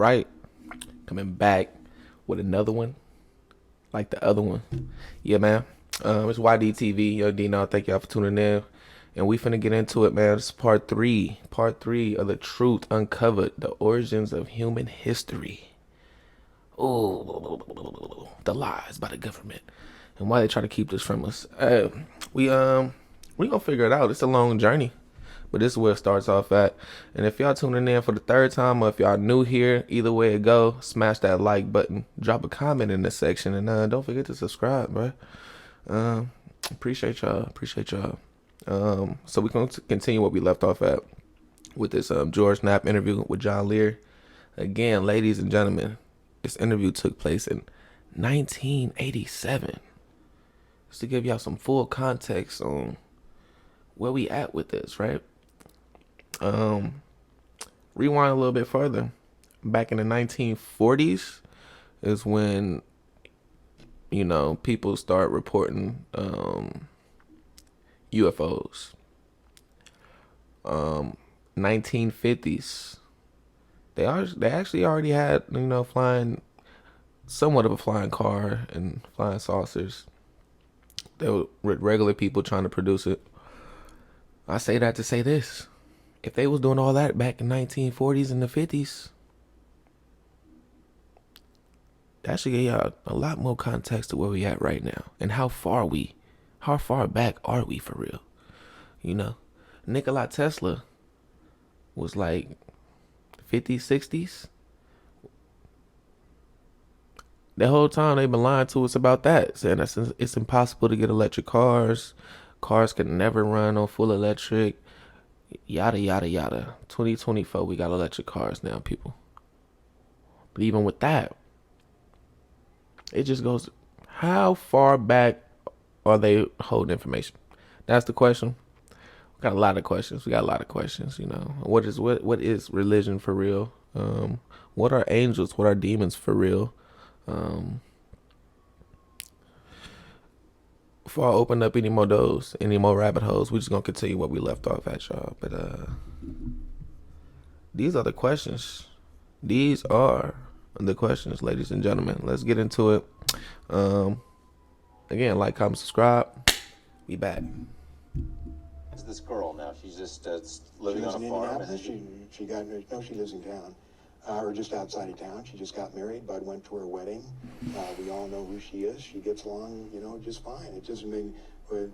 right? Coming back with another one, like the other one. Yeah, man. It's YDTV. Yo, Dino, thank y'all for tuning in. And we finna get into it, man. This is part three of The Truth Uncovered, the origins of human history. Oh, the lies by the government and why they try to keep this from us. We gonna figure it out. It's a long journey, but this is where it starts off at. And if y'all tuning in for the third time, or if y'all new here, either way it go, smash that like button, drop a comment in the section, and don't forget to subscribe, bro. Appreciate y'all. So we're gonna continue what we left off at with this George Knapp interview with John Lear. Again, ladies and gentlemen, this interview took place in 1987. Just to give y'all some full context on where we at with this, right? Rewind a little bit further. Back in the 1940s is when, people start reporting UFOs. 1950s, they actually already had, flying, somewhat of a flying car and flying saucers. They were regular people trying to produce it. I say that to say this: if they was doing all that back in 1940s and the 50s, that should give y'all a lot more context to where we at right now and how far back are we for real? Nikola Tesla was like 50s, 60s. The whole time they've been lying to us about that, saying that it's impossible to get electric cars. Cars can never run on full electric. Yada, yada, yada. 2024, we got electric cars now, people. But even with that, it just goes, how far back are they holding information? That's the question. We got a lot of questions. What is religion for real? What are angels? What are demons for real? Before I open up any more rabbit holes, we're just gonna continue what we left off at, y'all. But these are the questions. These are the questions, ladies and gentlemen. Let's get into it. Again, like, comment, subscribe. Be back. It's this girl now. She's just living on a farm. And she lives in town, or just outside of town. She just got married. Bud went to her wedding. We all know who she is. She gets along, just fine. It doesn't mean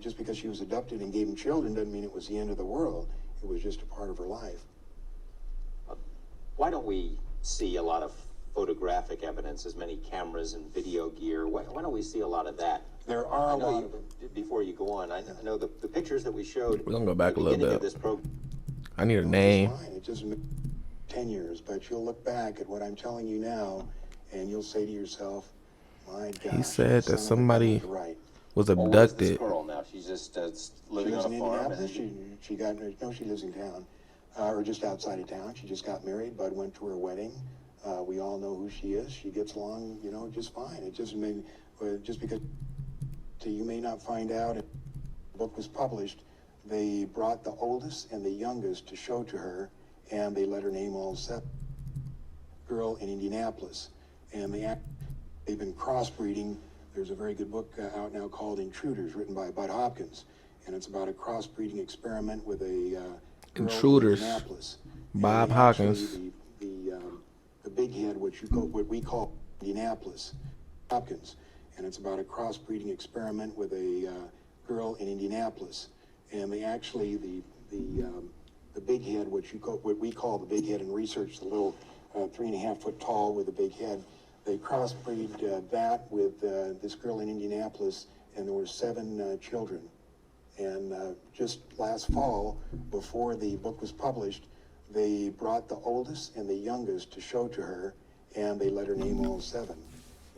just because she was adopted and gave him children doesn't mean it was the end of the world. It was just a part of her life. Why don't we see a lot of photographic evidence, as many cameras and video gear? Why don't we see a lot of that? There are a lot of them. Before you go on, I know the pictures that we showed. We're gonna go back a little bit. This I need a name. It doesn't make 10 years, but you'll look back at what I'm telling you now, and you'll say to yourself, "My God." He said that somebody was abducted. This girl now, she's just living on a farm. She lives in town, or just outside of town. She just got married. Bud went to her wedding. We all know who she is. She gets along, just fine. It doesn't mean just because you may not find out. The book was published. They brought the oldest and the youngest to show to her, and they let her name all seven. Girl in Indianapolis, and they've been crossbreeding. There's a very good book out now called Intruders, written by Bud Hopkins, and it's about a crossbreeding experiment with a girl Intruders. in Indianapolis. Bob Hopkins. The big head, what we call Indianapolis, Hopkins, and it's about a crossbreeding experiment with a girl in Indianapolis, and the big head, what we call the big head in research, the little 3.5 foot tall with a big head. They crossbreed that with this girl in Indianapolis, and there were 7 children. And just last fall, before the book was published, they brought the oldest and the youngest to show to her, and they let her name all 7.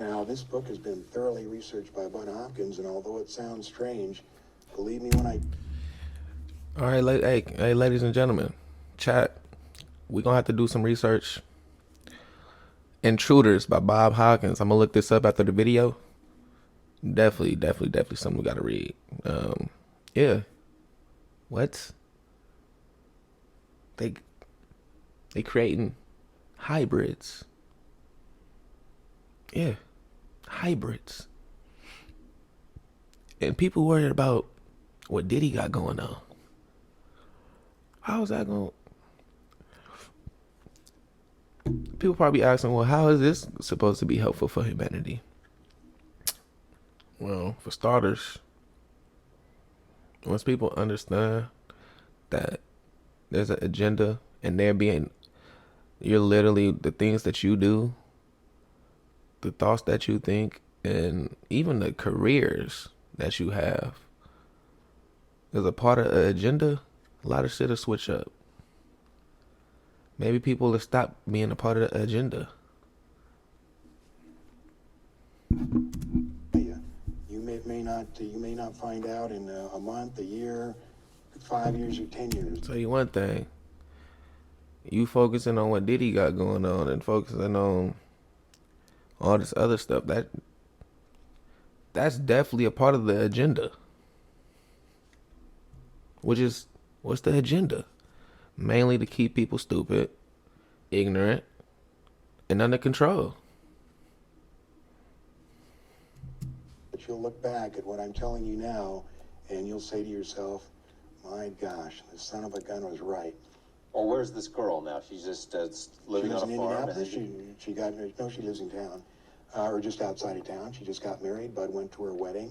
Now, this book has been thoroughly researched by Bud Hopkins, and although it sounds strange, believe me when I... All right, hey, ladies and gentlemen, chat. We're going to have to do some research. Intruders by Bob Hopkins. I'm going to look this up after the video. Definitely something we got to read. Yeah. What? They creating hybrids. Yeah, hybrids. And people worried about what Diddy got going on. How is that going? People probably asking, well, how is this supposed to be helpful for humanity? Well, for starters, once people understand that there's an agenda and you're literally the things that you do, the thoughts that you think, and even the careers that you have is a part of an agenda, a lot of shit will switch up. Maybe people will stop being a part of the agenda. You may not find out in a month, a year, 5 years, or 10 years. Tell you one thing. You focusing on what Diddy got going on and focusing on all this other stuff, that's definitely a part of the agenda. What's the agenda? Mainly to keep people stupid, ignorant, and under control. But you'll look back at what I'm telling you now, and you'll say to yourself, my gosh, the son of a gun was right. Well, where's this girl now? She's just living on a farm? She lives in town, or just outside of town. She just got married. Bud went to her wedding.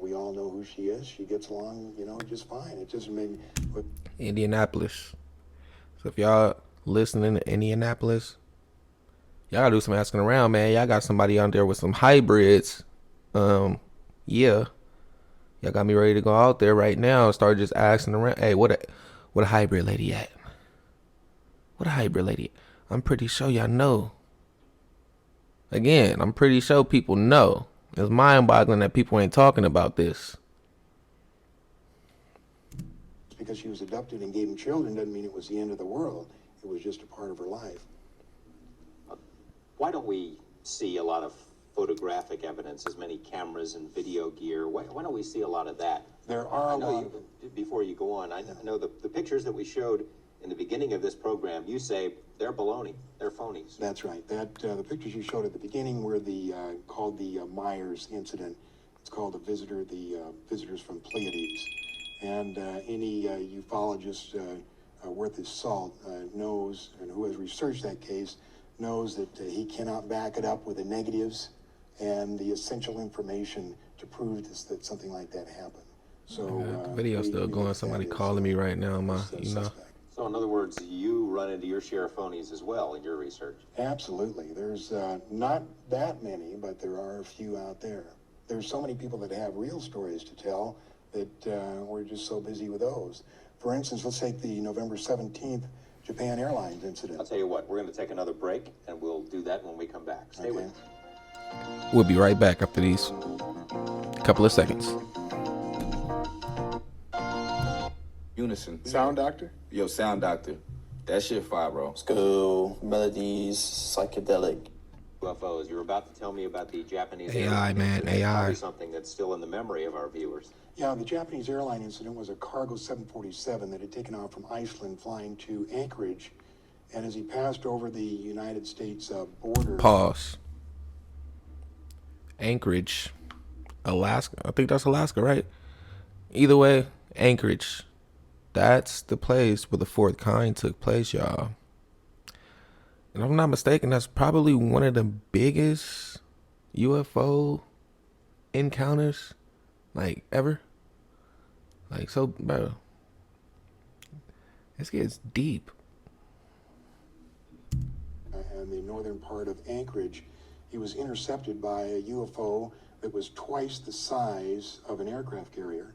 We all know who she is. She gets along, just fine. It just made Indianapolis. So if y'all listening to Indianapolis, y'all gotta do some asking around, man. Y'all got somebody out there with some hybrids. Yeah. Y'all got me ready to go out there right now and start just asking around. Hey, what a hybrid lady at? What a hybrid lady? I'm pretty sure y'all know. Again, I'm pretty sure people know. It's mind-boggling that people ain't talking about this. because she was adopted and gave him children doesn't mean it was the end of the world. It was just a part of her life. Why don't we see a lot of photographic evidence, as many cameras and video gear? Why don't we see a lot of that? There are a lot. Before you go on, I know the pictures that we showed in the beginning of this program, you say they're baloney, they're phonies. That's right. The pictures you showed at the beginning were called the Myers incident. It's called the visitors from Pleiades. And any ufologist worth his salt knows, and who has researched that case, knows that he cannot back it up with the negatives and the essential information to prove that something like that happened. So the video's still going. Somebody calling me right now. So in other words, you run into your share of phonies as well in your research. Absolutely. There's not that many, but there are a few out there. There's so many people that have real stories to tell that we're just so busy with those. For instance, let's take the November 17th Japan Airlines incident. I'll tell you what, we're going to take another break, and we'll do that when we come back. Stay with me. We'll be right back after these couple of seconds. Unison. Sound doctor? Yo, sound doctor. That shit fire, bro. School, melodies, psychedelic. UFOs. You're about to tell me about the Japanese AI, airline man, incident. AI. Probably something that's still in the memory of our viewers. Yeah, the Japanese airline incident was a cargo 747 that had taken off from Iceland flying to Anchorage. And as he passed over the United States border... Pause. Anchorage. Alaska. I think that's Alaska, right? Either way, Anchorage. That's the place where the fourth kind took place, y'all. And if I'm not mistaken, that's probably one of the biggest UFO encounters, like, ever. Like, so, bro. This gets deep. In the northern part of Anchorage, he was intercepted by a UFO that was twice the size of an aircraft carrier,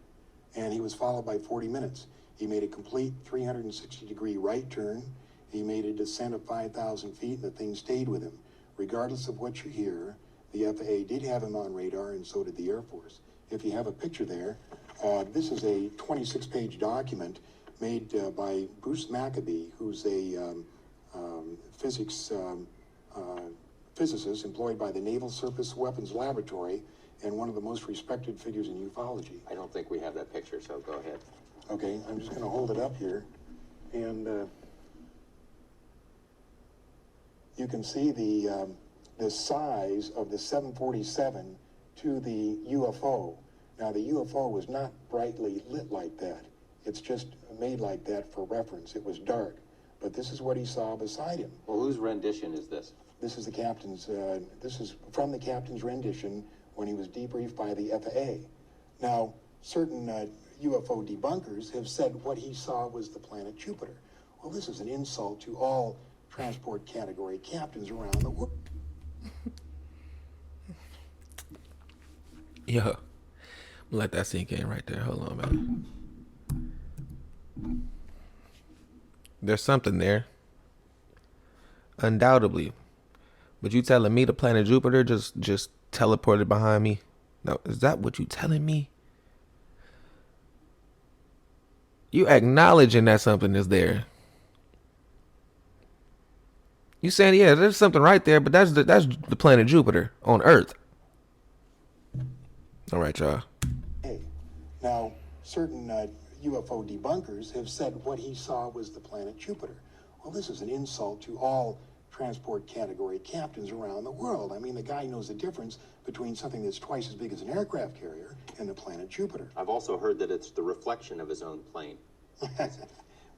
and he was followed by 40 minutes. He made a complete 360-degree right turn. He made a descent of 5,000 feet, and the thing stayed with him. Regardless of what you hear, the FAA did have him on radar, and so did the Air Force. If you have a picture there, this is a 26-page document made by Bruce Maccabee, who's a physicist employed by the Naval Surface Weapons Laboratory and one of the most respected figures in ufology. I don't think we have that picture, so go ahead. Okay, I'm just going to hold it up here, and you can see the the size of the 747 to the UFO. Now, the UFO was not brightly lit like that. It's just made like that for reference. It was dark. But this is what he saw beside him. Well, whose rendition is this? This is the captain's, this is from the captain's rendition when he was debriefed by the FAA. Now, certain UFO debunkers have said what he saw was the planet Jupiter. Well, this is an insult to all transport category captains around the world. Yeah. Let that sink in right there. Hold on, man. There's something there. Undoubtedly. But you telling me the planet Jupiter just teleported behind me? Now, is that what you telling me? You acknowledging that something is there. You saying, yeah, there's something right there, but that's the planet Jupiter on Earth. All right, y'all. Hey, now, certain UFO debunkers have said what he saw was the planet Jupiter. Well, this is an insult to all transport category captains around the world. I mean, the guy knows the difference between something that's twice as big as an aircraft carrier and the planet Jupiter. I've also heard that it's the reflection of his own plane.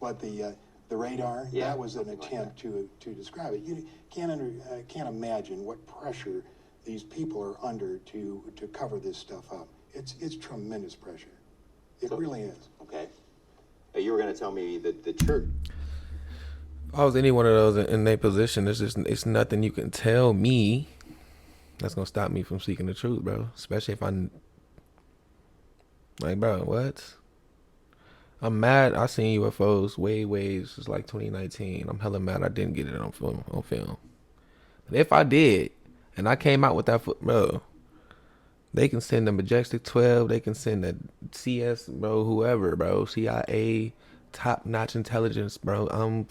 What, the radar? Yeah, that was an something like attempt to describe it. You can't imagine what pressure these people are under to cover this stuff up. It's tremendous pressure. It really is. Okay. You were going to tell me that the church. If I was any one of those in their position, it's nothing you can tell me that's gonna stop me from seeking the truth, bro. Especially if I'm like, bro, what? I'm mad. I seen UFOs way it's like 2019. I'm hella mad I didn't get it on film. But if I did, and I came out with that, bro, they can send the Majestic 12. They can send the CS, bro, whoever, bro, CIA, top-notch intelligence, bro. I'm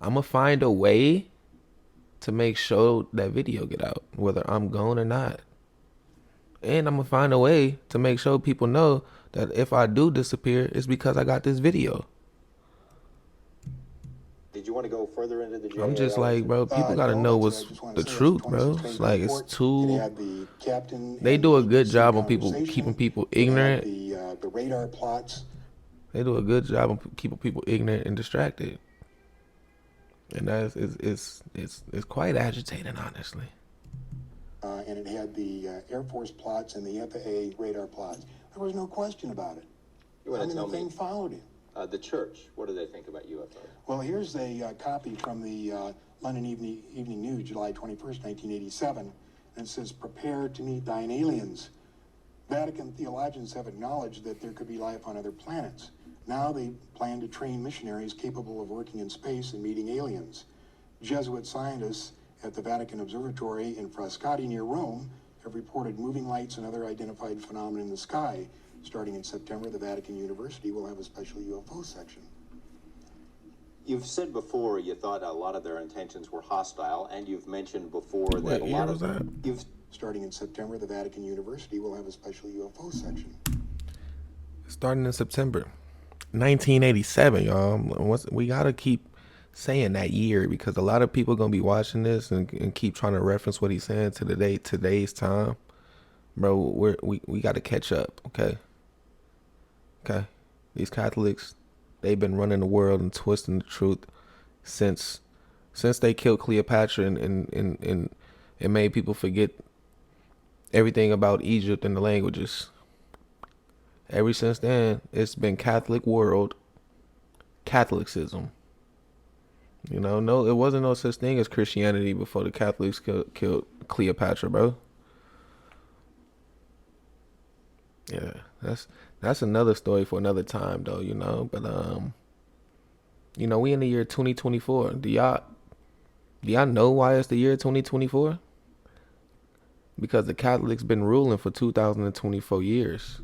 gonna find a way to make sure that video get out, whether I'm gone or not. And I'm gonna find a way to make sure people know that if I do disappear, it's because I got this video. Did you want to go further into the I'm just like, bro, people gotta know what's the truth, bro. It's like, it's too. They do a good job on people keeping people ignorant. The radar plots. They do a good job on keeping people ignorant and distracted. And that's it's quite agitating, honestly. And it had the Air Force plots and the FAA radar plots. There was no question about it. You want to tell the thing me followed it. The church? What do they think about UFOs? Well, here's a copy from the London Evening News, July 21st, 1987. And it says, "Prepare to meet thine aliens." Vatican theologians have acknowledged that there could be life on other planets. Now they plan to train missionaries capable of working in space and meeting aliens. Jesuit scientists at the Vatican Observatory in Frascati near Rome have reported moving lights and other identified phenomena in the sky. Starting in September, the Vatican University will have a special UFO section. You've said before you thought a lot of their intentions were hostile, and you've mentioned before What that a year lot was of that? you've Starting in September, the Vatican University will have a special UFO section. Starting in September 1987, y'all. We gotta keep saying that year because a lot of people gonna be watching this and keep trying to reference what he's saying to today's time. Bro, we gotta catch up, okay? Okay, these Catholics, they've been running the world and twisting the truth since they killed Cleopatra and made people forget everything about Egypt and the languages. Ever since then, it's been Catholic world, Catholicism. You know, no, it wasn't no such thing as Christianity before the Catholics killed Cleopatra, bro. Yeah, that's another story for another time, though. You know, but you know, we in the year 2024. Do y'all know why it's the year 2024? Because the Catholics been ruling for 2024 years.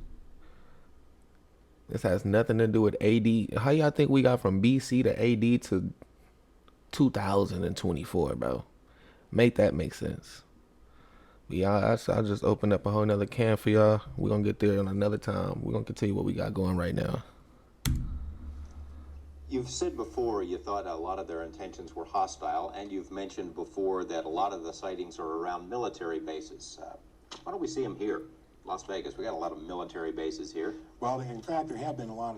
This has nothing to do with AD. How y'all think we got from BC to AD to 2024, bro? Make that make sense. But y'all, I just opened up a whole nother can for y'all. We're going to get there on another time. We're going to continue what we got going right now. You've said before you thought a lot of their intentions were hostile, and you've mentioned before that a lot of the sightings are around military bases. Why don't we see them here? Las Vegas, we got a lot of military bases here. Well, in fact, there have been a lot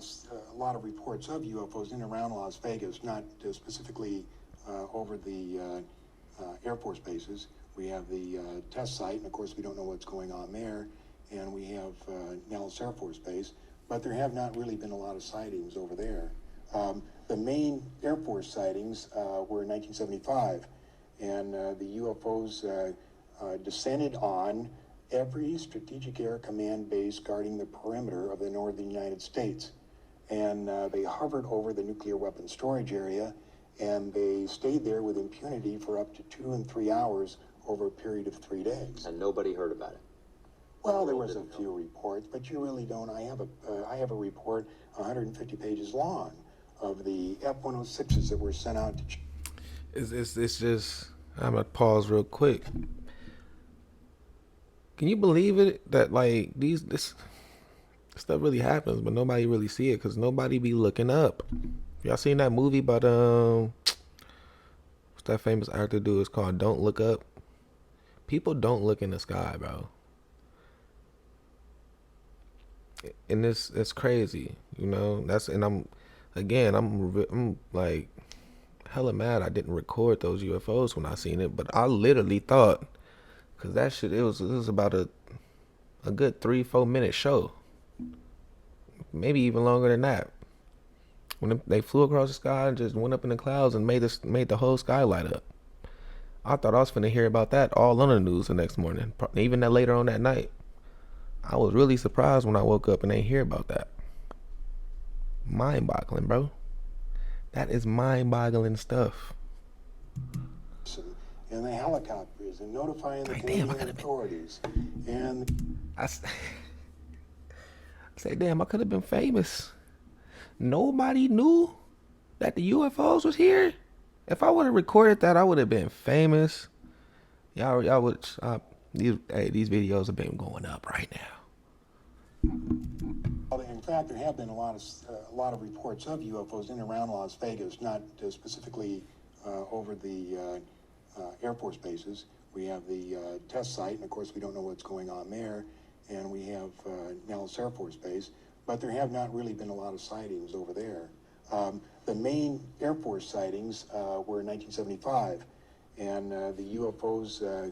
of reports of UFOs in and around Las Vegas, not specifically over the Air Force bases. We have the test site, and of course we don't know what's going on there, and we have Nellis Air Force Base, but there have not really been a lot of sightings over there. The main Air Force sightings were in 1975, and the UFOs descended on every Strategic Air Command base guarding the perimeter of the northern United States. And they hovered over the nuclear weapons storage area, and they stayed there with impunity for up to 2 and 3 hours over a period of 3 days. And nobody heard about it. Well, there was a few reports, but you really don't. I have a report 150 pages long of the F-106s that were sent out to... It's just, I'm gonna pause real quick. Can you believe it that like this stuff really happens, but nobody really see it because nobody be looking up? Y'all seen that movie about what's that famous actor dude? It's called Don't Look Up. People don't look in the sky, bro. And it's crazy, you know. I'm like hella mad I didn't record those UFOs when I seen it, but I literally thought, cause that shit it was about a good 3-4 minute show, maybe even longer than that. When they flew across the sky and just went up in the clouds and made the whole sky light up. I thought I was finna hear about that all on the news the next morning, even that later on that night. I was really surprised when I woke up and ain't hear about that. Mind-boggling, bro. That is mind-boggling stuff. And the helicopters, and notifying the Canadian authorities. And I say, damn, I could have been famous. Nobody knew that the UFOs was here. If I would have recorded that, I would have been famous. Y'all would. These videos have been going up right now. in fact, there have been a lot of reports of UFOs in and around Las Vegas, not specifically over the Air Force bases. We have the test site, and of course we don't know what's going on there, and we have Nellis Air Force Base, but there have not really been a lot of sightings over there. The main Air Force sightings were in 1975, and the UFOs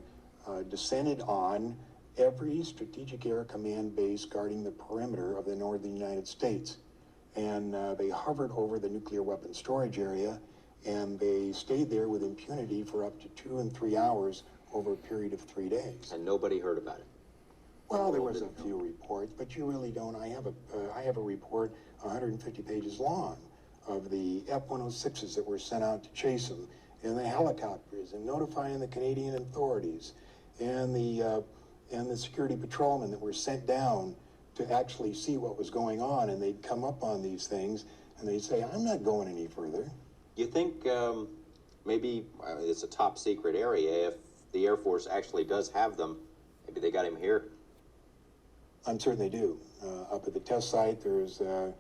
descended on every Strategic Air Command base guarding the perimeter of the northern United States. And they hovered over the nuclear weapons storage area, and they stayed there with impunity for up to 2 and 3 hours over a period of 3 days. And nobody heard about it? Well, there was a few reports, but you really don't. I have a report 150 pages long of the F-106s that were sent out to chase them, and the helicopters, and notifying the Canadian authorities, and the security patrolmen that were sent down to actually see what was going on, and they'd come up on these things, and they'd say, I'm not going any further. You think maybe it's a top secret area? If the Air Force actually does have them, maybe they got him here? I'm certain they do. Up at the test site, there's a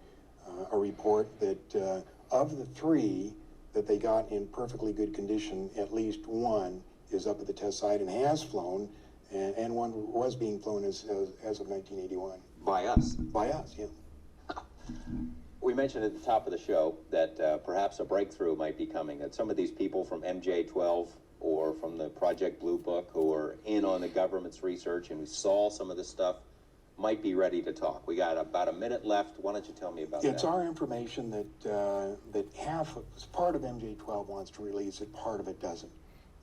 report that of the 3 that they got in perfectly good condition, at least 1 is up at the test site and has flown, and 1 was being flown as of 1981. By us? By us, yeah. We mentioned at the top of the show that perhaps a breakthrough might be coming, that some of these people from MJ-12 or from the Project Blue Book who are in on the government's research and who saw some of this stuff might be ready to talk. We got about a minute left. Why don't you tell me about that? It's our information that half of part of MJ-12 wants to release it, part of it doesn't.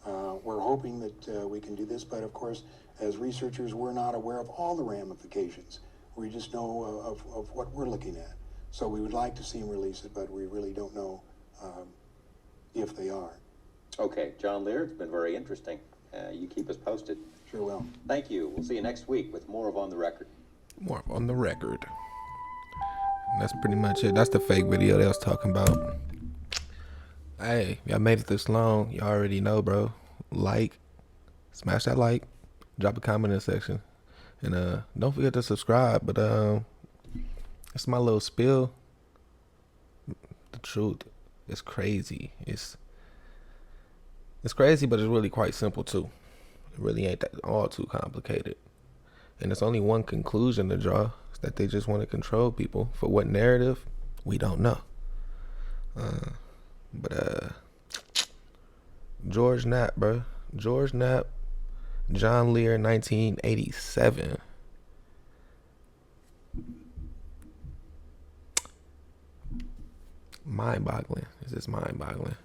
We're hoping that we can do this, but of course, as researchers, we're not aware of all the ramifications. We just know of what we're looking at. So we would like to see them release it, but we really don't know if they are. Okay, John Lear, it's been very interesting. You keep us posted. Sure will. Thank you. We'll see you next week with more of On the Record. More of On the Record. And that's pretty much it. That's the fake video they was talking about. Hey, y'all made it this long. Y'all already know, bro. Like, smash that like, drop a comment in the section, and don't forget to subscribe. But it's my little spiel. truth. It's crazy. It's crazy, but it's really quite simple too. It really ain't that all too complicated. And it's only one conclusion to draw. It's that they just want to control people. For what narrative? We don't know. But George Knapp, bro. George Knapp, John Lear, 1987. Mind-boggling. It's just mind-boggling.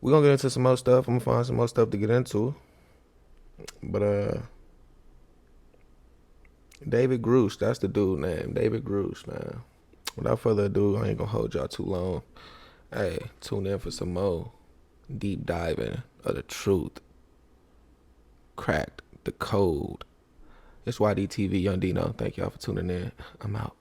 We're gonna get into some more stuff. I'm gonna find some more stuff to get into. But David Grush, that's the dude name. David Grush, man. Without further ado, I ain't gonna hold y'all too long. Hey, tune in for some more deep diving of the truth. Cracked the code. It's YDTV, Young Dino. Thank y'all for tuning in. I'm out.